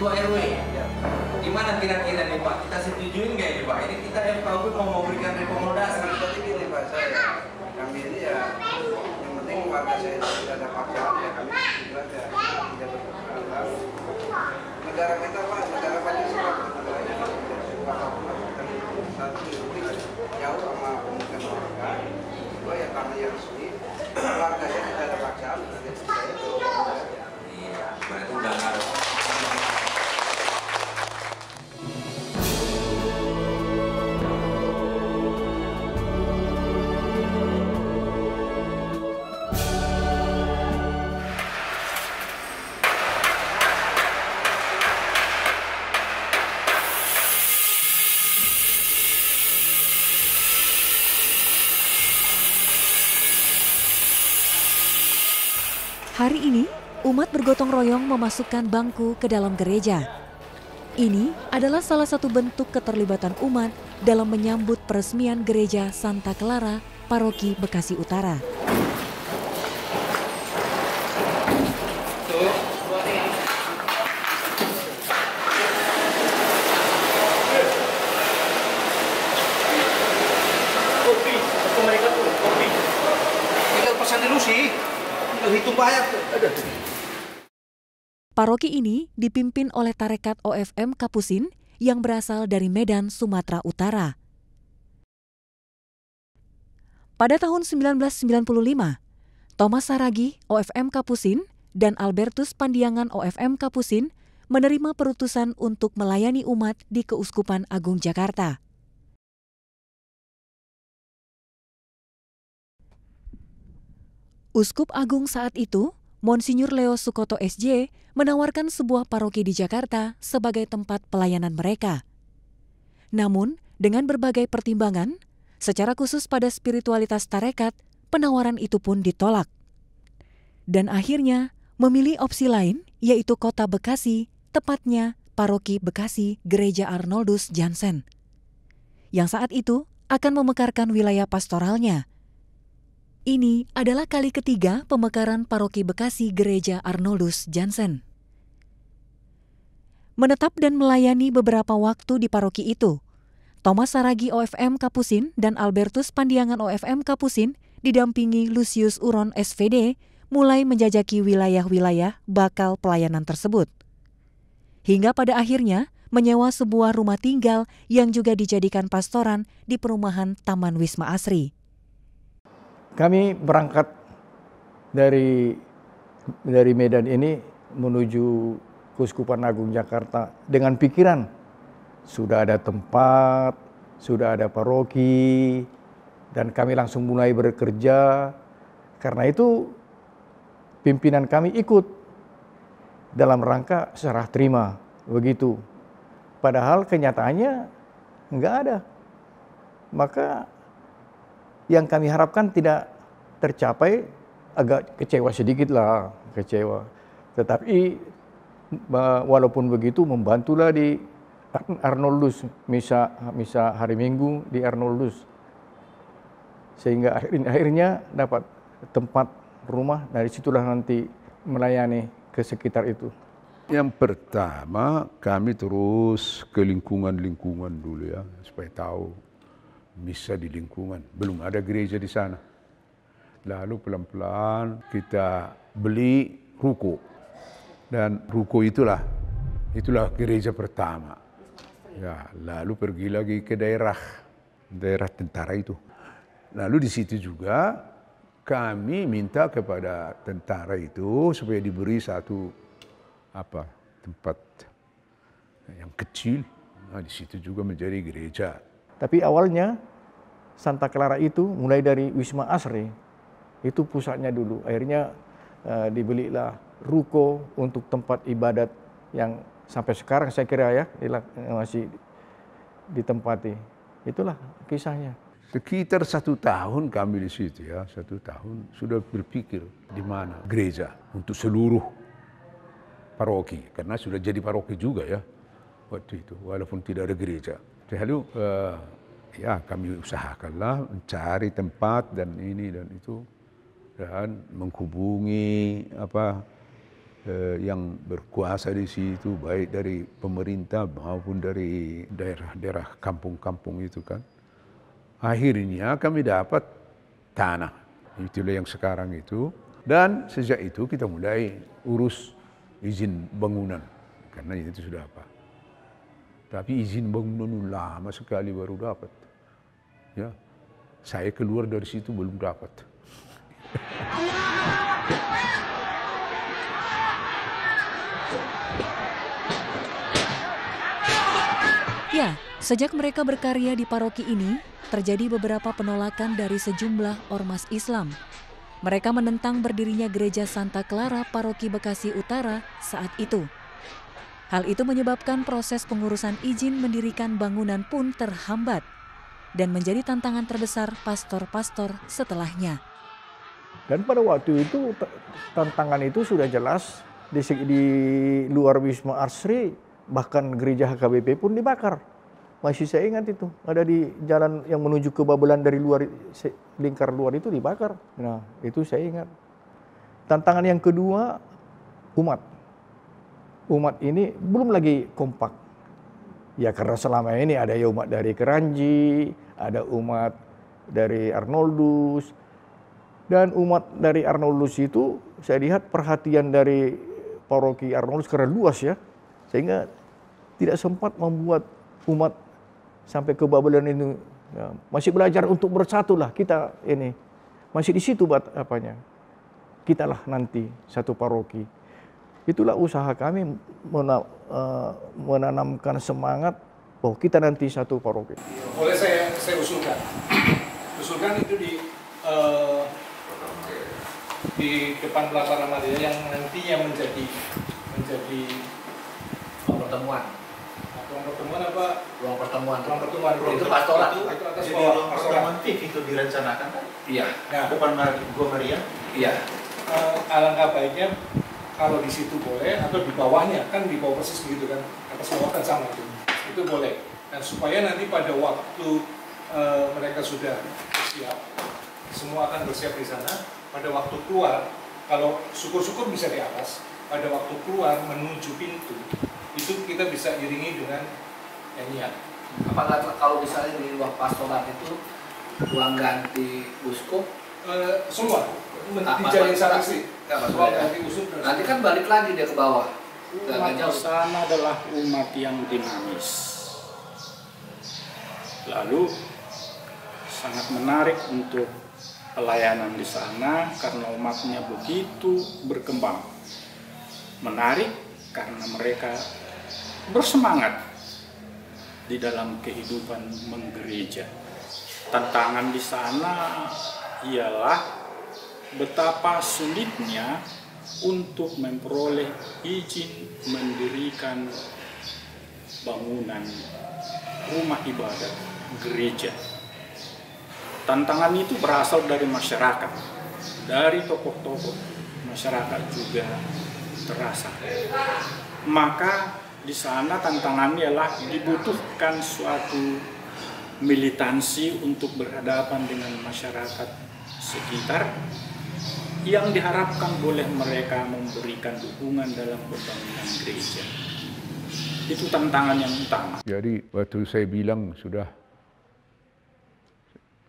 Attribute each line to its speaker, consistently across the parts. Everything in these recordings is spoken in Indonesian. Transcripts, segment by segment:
Speaker 1: ketua RW.
Speaker 2: Ya.
Speaker 1: Gimana kira-kira nih Pak? Kita setujuin nggak ini Pak? Ini kita FKUP mau memberikan rekomendasi.
Speaker 2: Jadi gini Pak, kami ini ya yang penting warga saya tidak ada paksaan ya kami juga ya tidak berkeberatan. Negara kita Pak, negara Pancasila, negaranya satu jauh sama pemukiman warga. Kedua ya karena yang resmi warga saya tidak ada paksaan. Saya
Speaker 1: Iya, berarti udah harus.
Speaker 3: Hari ini, umat bergotong royong memasukkan bangku ke dalam gereja. Ini adalah salah satu bentuk keterlibatan umat dalam menyambut peresmian gereja Santa Clara, Paroki Bekasi Utara.
Speaker 4: Kopi, mereka tuh kopi. Tinggal pesan dulu sih. Hitung bayar tuh.
Speaker 3: Paroki ini dipimpin oleh tarekat OFM Kapusin yang berasal dari Medan, Sumatera Utara. Pada tahun 1995, Thomas Saragi OFM Kapusin dan Albertus Pandiangan OFM Kapusin menerima perutusan untuk melayani umat di Keuskupan Agung Jakarta. Uskup Agung saat itu, Monsinyur Leo Sukoto SJ, menawarkan sebuah paroki di Jakarta sebagai tempat pelayanan mereka. Namun, dengan berbagai pertimbangan, secara khusus pada spiritualitas tarekat, penawaran itu pun ditolak. Dan akhirnya, memilih opsi lain, yaitu Kota Bekasi, tepatnya Paroki Bekasi Gereja Arnoldus Jansen, yang saat itu akan memekarkan wilayah pastoralnya. Ini adalah kali ketiga pemekaran Paroki Bekasi Gereja Arnoldus Jansen. Menetap dan melayani beberapa waktu di paroki itu, Thomas Saragi OFM Kapusin dan Albertus Pandiangan OFM Kapusin didampingi Lucius Uron SVD mulai menjajaki wilayah-wilayah bakal pelayanan tersebut. Hingga pada akhirnya menyewa sebuah rumah tinggal yang juga dijadikan pastoran di perumahan Taman Wisma Asri.
Speaker 5: Kami berangkat dari Medan ini menuju Keuskupan Agung Jakarta dengan pikiran sudah ada tempat, sudah ada paroki, dan kami langsung mulai bekerja. Karena itu pimpinan kami ikut dalam rangka serah terima, begitu. Padahal kenyataannya enggak ada. Maka yang kami harapkan tidak tercapai, agak kecewa sedikit lah, kecewa. Tetapi walaupun begitu membantulah di Arnoldus, misa hari Minggu di Arnoldus. Sehingga akhirnya dapat tempat rumah, dari situlah nanti melayani ke sekitar itu.
Speaker 6: Yang pertama kami terus ke lingkungan dulu ya, supaya tahu misa di lingkungan. Belum ada gereja di sana. Lalu pelan-pelan kita beli ruko. Dan ruko itulah gereja pertama. Ya, lalu pergi lagi ke daerah tentara itu. Lalu di situ juga kami minta kepada tentara itu supaya diberi satu tempat yang kecil. Nah, di situ juga menjadi gereja.
Speaker 5: Tapi awalnya Santa Clara itu mulai dari Wisma Asri, itu pusatnya dulu. Akhirnya dibelilah ruko untuk tempat ibadat yang sampai sekarang saya kira ya masih ditempati. Itulah kisahnya.
Speaker 6: Sekitar 1 tahun kami di situ ya, 1 tahun sudah berpikir di mana gereja untuk seluruh paroki, karena sudah jadi paroki juga ya waktu itu, walaupun tidak ada gereja. Lalu ya kami usahakanlah mencari tempat dan ini dan itu, dan menghubungi yang berkuasa di situ, baik dari pemerintah maupun dari daerah-daerah kampung-kampung itu kan. Akhirnya kami dapat tanah, itulah yang sekarang itu. Dan sejak itu kita mulai urus izin bangunan, karena itu sudah apa. Tapi izin bangunan lama sekali baru dapat. Ya, saya keluar dari situ belum dapat.
Speaker 3: Ya, sejak mereka berkarya di paroki ini, terjadi beberapa penolakan dari sejumlah ormas Islam. Mereka menentang berdirinya Gereja Santa Clara Paroki Bekasi Utara saat itu. Hal itu menyebabkan proses pengurusan izin mendirikan bangunan pun terhambat dan menjadi tantangan terbesar pastor-pastor setelahnya.
Speaker 5: Dan pada waktu itu tantangan itu sudah jelas di luar Wisma Asri, bahkan gereja HKBP pun dibakar. Masih saya ingat itu, ada di jalan yang menuju ke Babelan dari luar, lingkar luar itu dibakar. Nah, itu saya ingat. Tantangan yang kedua, umat. Umat ini belum lagi kompak. Ya karena selama ini ada ya umat dari Keranji, ada umat dari Arnoldus. Dan umat dari Arnoldus itu saya lihat perhatian dari paroki Arnoldus karena luas ya. Sehingga tidak sempat membuat umat sampai ke Babelan ini ya, masih belajar untuk bersatu lah kita ini. Masih di situ apanya. Kitalah nanti satu paroki. Itulah usaha kami menanamkan semangat bahwa kita nanti satu paroki.
Speaker 4: Boleh saya usulkan. Usulkan itu di depan Plaza Ramadhan yang nantinya menjadi
Speaker 7: pertemuan.
Speaker 4: Ruang pertemuan apa?
Speaker 7: Ruang pertemuan.
Speaker 4: Itu
Speaker 7: pastorat.
Speaker 4: Itu atas
Speaker 8: Jadi
Speaker 4: bawah
Speaker 8: ruang
Speaker 4: pastorat.
Speaker 8: pertemuan PIK itu direncanakan kan?
Speaker 7: Iya.
Speaker 4: Nah,
Speaker 8: Depan Gua Maria.
Speaker 7: Iya.
Speaker 4: alangkah baiknya kalau di situ boleh atau di bawahnya, kan di bawah persis begitu kan, atas bawah kan sama itu boleh. Dan supaya nanti pada waktu mereka sudah siap, semua akan bersiap di sana. Pada waktu keluar, kalau syukur-syukur bisa di atas, pada waktu keluar menuju pintu itu kita bisa iringi dengan nyanyian.
Speaker 7: Apakah kalau misalnya di ruang pastorat itu ruang ganti uskup
Speaker 4: Semua dijadiin satu sih. Ruang ganti uskup.
Speaker 7: Nanti kan balik lagi dia ke bawah.
Speaker 9: Umat di sana adalah umat yang dinamis. Lalu sangat menarik untuk pelayanan di sana karena umatnya begitu berkembang. Menarik karena mereka bersemangat di dalam kehidupan menggereja. Tantangan di sana ialah betapa sulitnya untuk memperoleh izin mendirikan bangunan rumah ibadat gereja. Tantangan itu berasal dari masyarakat, dari tokoh-tokoh masyarakat juga terasa. Maka di sana tantangannya ialah dibutuhkan suatu militansi untuk berhadapan dengan masyarakat sekitar yang diharapkan boleh mereka memberikan dukungan dalam pembangunan gereja. Itu tantangan yang utama.
Speaker 6: Jadi waktu saya bilang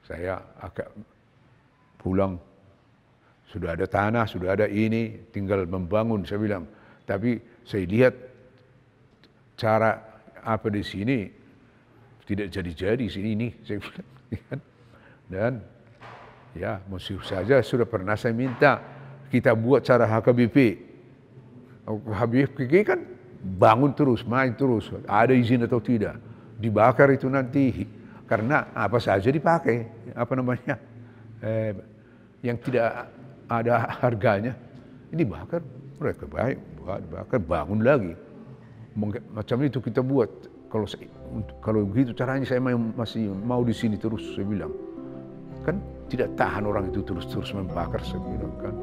Speaker 6: saya agak pulang, sudah ada tanah, sudah ada ini, tinggal membangun, saya bilang. Tapi saya lihat cara apa di sini tidak jadi-jadi ini, saya bilang. Dan ya, musuh saja sudah pernah saya minta kita buat cara HKBP. HKBP kan bangun terus, main terus, ada izin atau tidak. Dibakar itu nanti karena apa saja dipakai, apa namanya, yang tidak ada harganya. Ini bakar, mereka baik, bakar, bangun lagi. Macam itu kita buat. Kalau begitu caranya saya masih mau di sini terus, saya bilang. Kan tidak tahan orang itu terus membakar, saya bilang kan.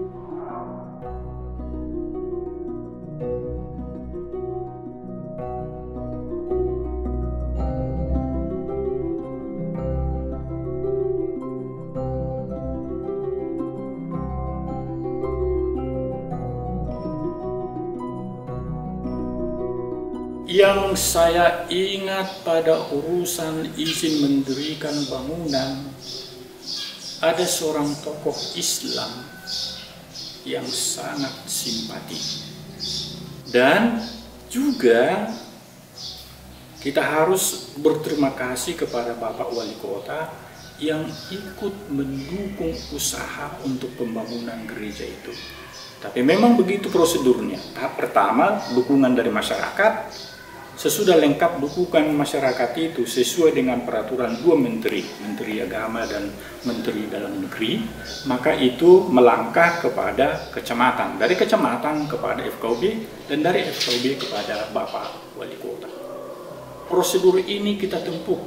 Speaker 9: Yang saya ingat pada urusan izin mendirikan bangunan, ada seorang tokoh Islam yang sangat simpati. Dan juga kita harus berterima kasih kepada Bapak Wali Kota yang ikut mendukung usaha untuk pembangunan gereja itu. Tapi memang begitu prosedurnya. Tahap pertama, dukungan dari masyarakat. Sesudah lengkap dukungan masyarakat itu sesuai dengan peraturan dua menteri, Menteri Agama dan Menteri Dalam Negeri, maka itu melangkah kepada kecamatan, dari kecamatan kepada FKUB dan dari FKUB kepada Bapak Wali Kota. Prosedur ini kita tempuh,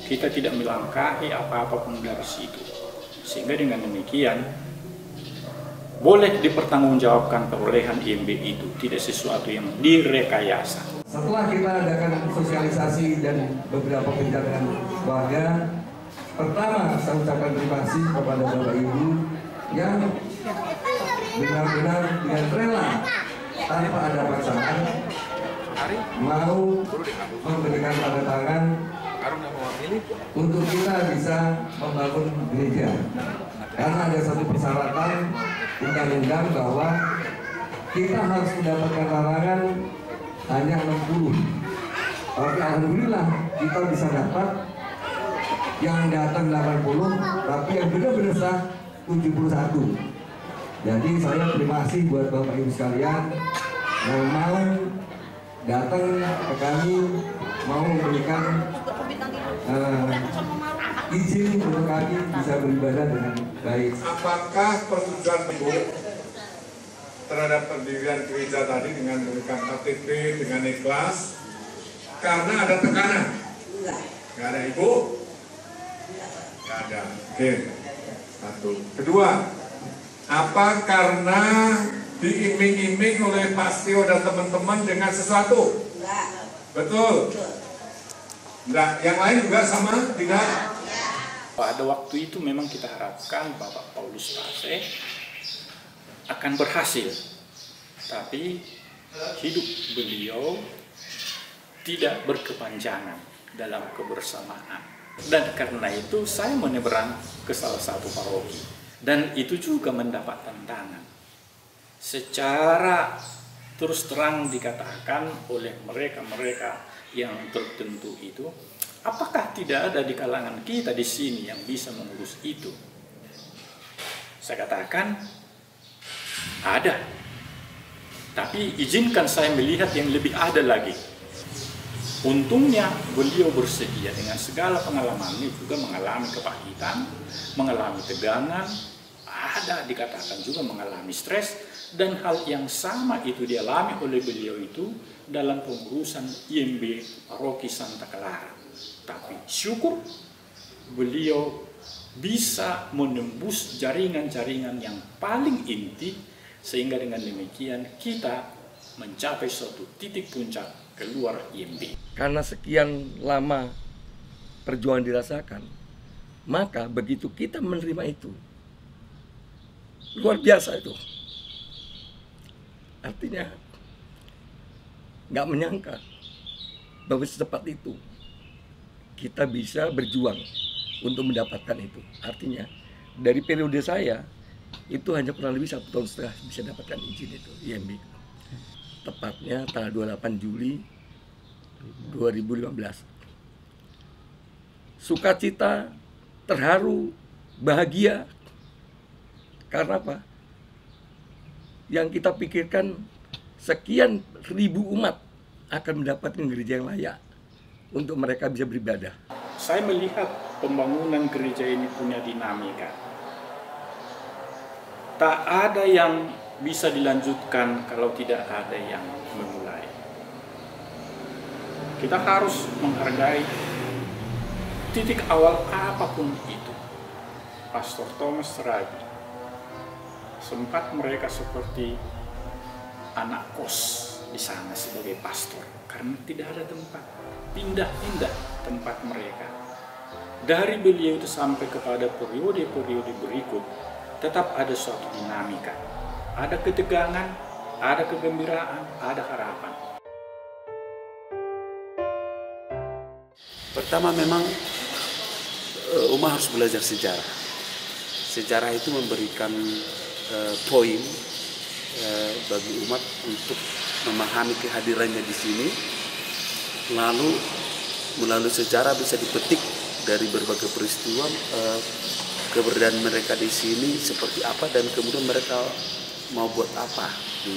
Speaker 9: kita tidak melangkahi apa-apa pun dari situ, sehingga dengan demikian boleh dipertanggungjawabkan perolehan IMB itu, tidak sesuatu yang direkayasa.
Speaker 10: Setelah kita adakan sosialisasi dan beberapa pencarian warga, pertama saya ucapkan terima kasih kepada Bapak Ibu yang benar-benar dengan rela tanpa ada paksaan mau memberikan tanda tangan untuk kita bisa membangun gereja. Karena ada satu persyaratan undang-undang bahwa kita harus mendapatkan larangan hanya 60. Tapi alhamdulillah kita bisa dapat yang datang 80, tapi yang benar-benar sah 71. Jadi saya terima kasih buat Bapak Ibu sekalian yang mau datang ke kami, mau memberikan izin untuk kami bisa beribadah dengan baik.
Speaker 11: Apakah persetujuan Ibu terhadap pendirian gereja tadi dengan memberikan KTP dengan ikhlas karena ada tekanan? Nggak ada, Ibu? Nggak ada. Oke, satu. Kedua, apa karena diiming-iming oleh Pak Setio dan teman-teman dengan sesuatu? Enggak. Betul? Enggak. Yang lain juga sama? Tidak?
Speaker 9: Pada waktu itu memang kita harapkan Bapak Paulus Tase akan berhasil, tapi hidup beliau tidak berkepanjangan dalam kebersamaan. Dan karena itu saya menyeberang ke salah satu paroki, dan itu juga mendapat tantangan. Secara terus terang dikatakan oleh mereka-mereka yang tertentu itu, apakah tidak ada di kalangan kita di sini yang bisa mengurus itu? Saya katakan, ada. Tapi izinkan saya melihat yang lebih ada lagi. Untungnya beliau bersedia dengan segala pengalamannya, juga mengalami kepahitan, mengalami tegangan, ada dikatakan juga mengalami stres, dan hal yang sama itu dialami oleh beliau itu dalam pengurusan IMB Paroki Santa Clara. Tapi syukur beliau bisa menembus jaringan-jaringan yang paling inti, sehingga dengan demikian kita mencapai suatu titik puncak keluar IMB.
Speaker 12: Karena sekian lama perjuangan dirasakan, maka begitu kita menerima itu, luar biasa itu. Artinya nggak menyangka bahwa secepat itu kita bisa berjuang untuk mendapatkan itu. Artinya dari periode saya itu hanya kurang lebih 1,5 tahun bisa dapatkan izin itu IMB. Tepatnya tanggal 28 Juli 2015. Sukacita, terharu, bahagia. Karena apa? Yang kita pikirkan sekian ribu umat akan mendapatkan gereja yang layak untuk mereka bisa beribadah.
Speaker 9: Saya melihat pembangunan gereja ini punya dinamika. Tak ada yang bisa dilanjutkan kalau tidak ada yang memulai. Kita harus menghargai titik awal apapun itu. Pastor Thomas Rabi, sempat mereka seperti anak kos di sana sebagai pastor karena tidak ada tempat, pindah-pindah tempat mereka. Dari beliau itu sampai kepada periode-periode berikut, tetap ada suatu dinamika, ada ketegangan, ada kegembiraan, ada harapan.
Speaker 13: Pertama memang umat harus belajar sejarah. Sejarah itu memberikan poin bagi umat untuk memahami kehadirannya di sini. Lalu melalui sejarah bisa dipetik dari berbagai peristiwa keberadaan mereka di sini seperti apa, dan kemudian mereka mau buat apa di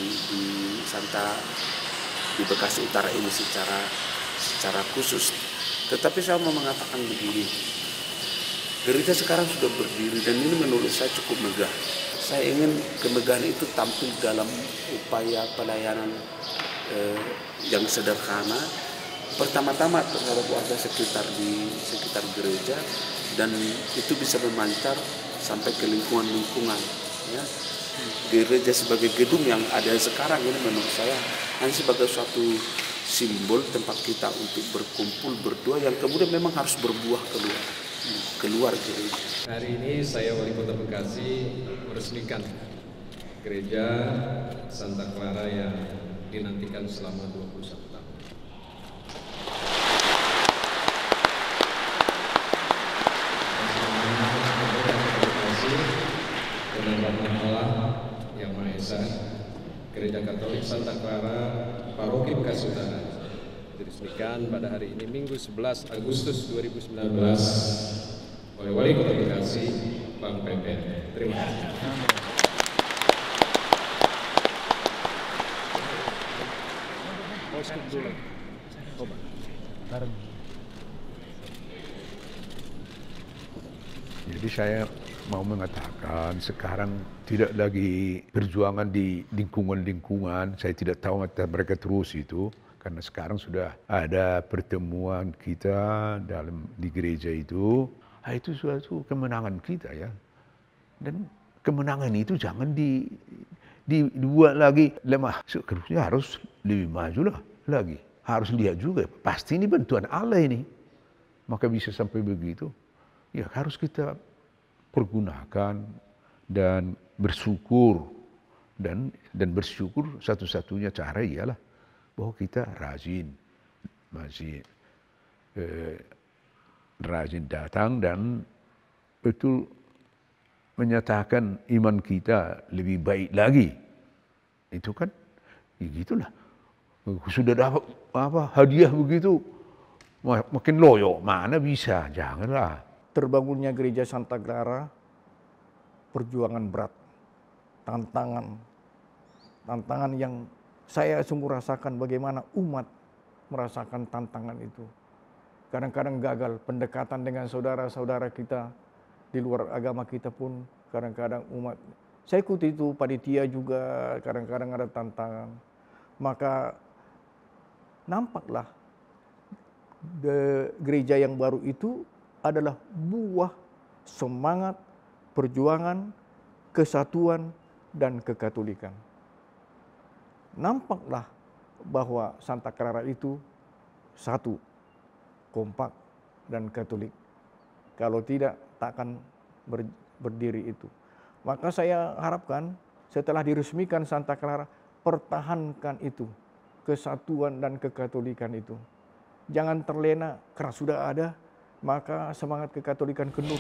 Speaker 13: Bekasi Utara ini secara khusus. Tetapi saya mau mengatakan begini, gereja sekarang sudah berdiri dan ini menurut saya cukup megah. Saya ingin kemegahan itu tampil dalam upaya pelayanan yang sederhana. Pertama-tama terhadap warga sekitar gereja, dan itu bisa memancar sampai ke lingkungan-lingkungan. Ya. Gereja sebagai gedung yang ada sekarang ini menurut saya hanya sebagai suatu simbol tempat kita untuk berkumpul, berdoa, yang kemudian memang harus berbuah keluar gereja.
Speaker 14: Hari ini saya Wali Kota Bekasi meresmikan Gereja Santa Clara yang dinantikan selama 21 tahun. Dengan nama Allah yang Maha Esa, Gereja Katolik Santa Clara Paroki Bekasi Utara diresmikan pada hari ini Minggu 11 Agustus 2019 oleh Wali Kota Bekasi, Bang Pepen. Terima kasih.
Speaker 6: Jadi saya mau mengatakan sekarang tidak lagi perjuangan di lingkungan-lingkungan. Saya tidak tahu mereka terus itu, karena sekarang sudah ada pertemuan kita di gereja itu. Nah, itu suatu kemenangan kita ya. Dan kemenangan itu jangan dibuat lagi lemah. Seharusnya harus lebih maju lagi. Harus lihat juga, pasti ini bantuan Allah ini. Maka bisa sampai begitu. Ya harus kita pergunakan dan bersyukur. Dan bersyukur satu-satunya cara ialah bahwa kita rajin datang dan betul menyatakan iman kita lebih baik lagi. Itu kan, ya gitulah. Sudah dapat hadiah begitu, makin loyo, mana bisa, janganlah.
Speaker 5: Terbangunnya Gereja Santa Clara, perjuangan berat, tantangan yang saya sungguh rasakan bagaimana umat merasakan tantangan itu. Kadang-kadang gagal pendekatan dengan saudara-saudara kita di luar agama kita pun kadang-kadang umat. Saya ikuti itu, panitia juga kadang-kadang ada tantangan. Maka nampaklah gereja yang baru itu adalah buah semangat, perjuangan, kesatuan, dan kekatolikan. Nampaklah bahwa Santa Clara itu satu, kompak, dan katolik. Kalau tidak, tak akan berdiri itu. Maka saya harapkan setelah diresmikan Santa Clara, pertahankan itu, kesatuan dan kekatolikan itu. Jangan terlena, karena sudah ada, maka semangat kekatolikan kendur.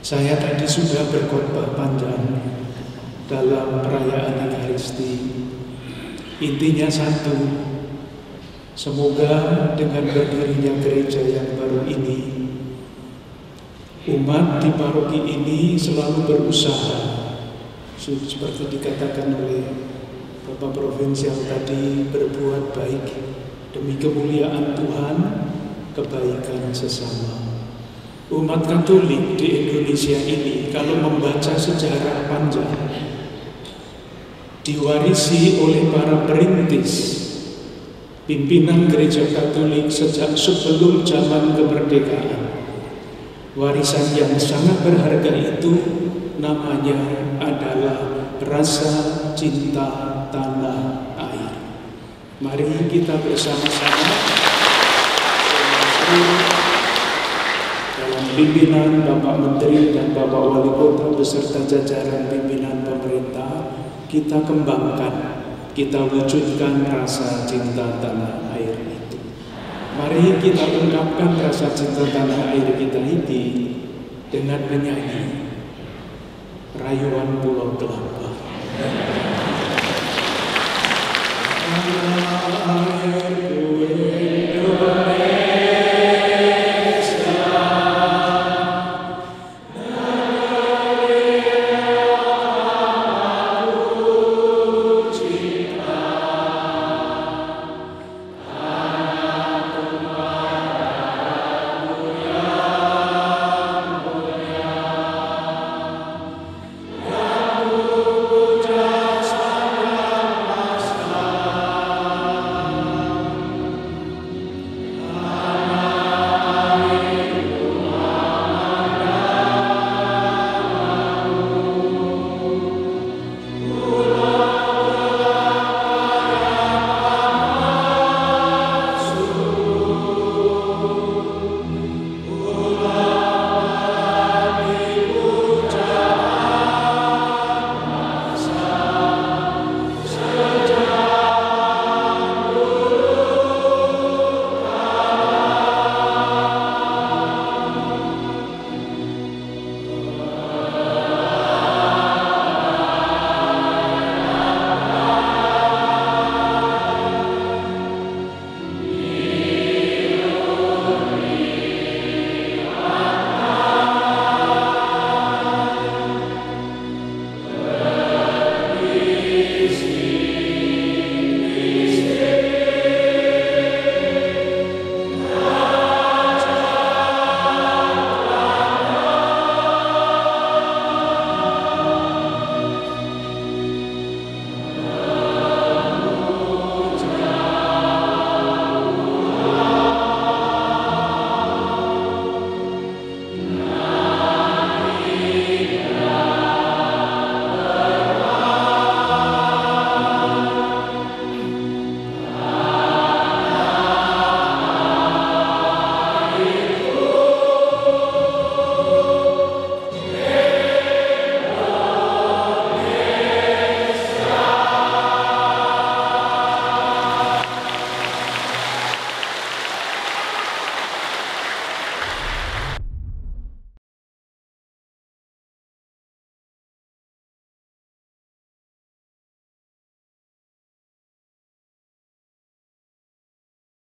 Speaker 9: Saya tadi sudah berkhotbah panjang dalam perayaan Ekaristi. Intinya satu, semoga dengan berdirinya gereja yang baru ini, umat di paroki ini selalu berusaha, seperti dikatakan oleh Bapak Provinsial tadi, berbuat baik demi kemuliaan Tuhan, kebaikan sesama. Umat Katolik di Indonesia ini kalau membaca sejarah panjang, diwarisi oleh para perintis pimpinan gereja Katolik sejak sebelum zaman kemerdekaan. Warisan yang sangat berharga itu namanya adalah rasa cinta tanah air. Mari kita bersama-sama dalam pimpinan Bapak Menteri dan Bapak Wali Kota beserta jajaran pimpinan pemerintah, kita kembangkan, kita wujudkan rasa cinta tanah air itu. Mari kita ungkapkan rasa cinta tanah air kita ini dengan menyanyi Rayuan Pulau Kelapa.